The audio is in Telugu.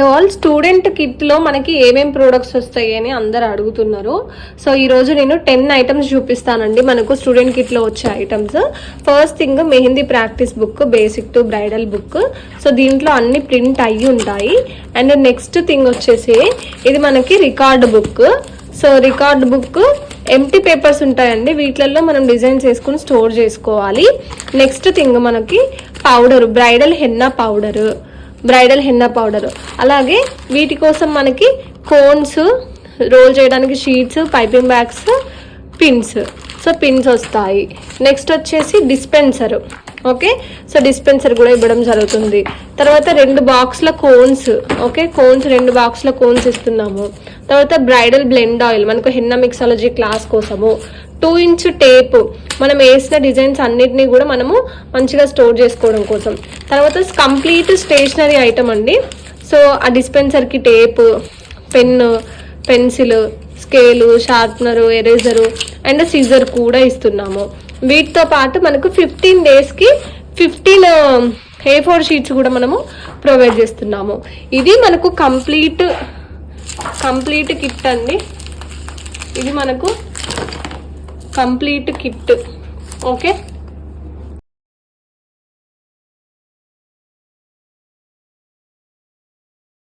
ఆల్ స్టూడెంట్ కిట్ లో మనకి ఏమేం ప్రొడక్ట్స్ వస్తాయి అని అందరు అడుగుతున్నారు. సో ఈ రోజు నేను 10 ఐటమ్స్ చూపిస్తానండి మనకు స్టూడెంట్ కిట్ లో వచ్చే items. First thing mehndi practice book, basic to bridal book. So దీంట్లో అన్ని ప్రింట్ అయ్యి ఉంటాయి. అండ్ నెక్స్ట్ థింగ్ వచ్చేసి ఇది మనకి record book. So record book empty papers ఉంటాయండి, వీటిల్లో మనం డిజైన్స్ వేసుకుని స్టోర్ చేసుకోవాలి. నెక్స్ట్ థింగ్ మనకి పౌడర్, బ్రైడల్ హెన్నా పౌడర్. అలాగే వీటి కోసం మనకి కోన్స్, రోల్ చేయడానికి sheets, piping bags, pins. So pins వస్తాయి. నెక్స్ట్ వచ్చేసి డిస్పెన్సర్. ఓకే, సో డిస్పెన్సర్ కూడా ఇవ్వడం జరుగుతుంది. తర్వాత 2 బాక్స్ల కోన్స్. ఓకే, కోన్స్ 2 బాక్స్ల కోన్స్ ఇస్తున్నాము. తర్వాత బ్రైడల్ బ్లెండ్ ఆయిల్ మనకు హెన్నా మిక్సాలజీ క్లాస్ కోసము. 2 ఇంచ్ టేప్ మనం వేసిన డిజైన్స్ అన్నిటినీ కూడా మనము మంచిగా స్టోర్ చేసుకోవడం కోసం. తర్వాత కంప్లీట్ స్టేషనరీ ఐటమ్ అండి. సో ఆ డిస్పెన్సర్కి tape, pen, pencil, scale, sharpener, eraser and scissor కూడా ఇస్తున్నాము. వీటితో పాటు మనకు 15 డేస్కి 15 A4 షీట్స్ కూడా మనము ప్రొవైడ్ చేస్తున్నాము. ఇది మనకు కంప్లీట్ కిట్ అండి. ఇది మనకు కంప్లీట్ కిట్. ఓకే.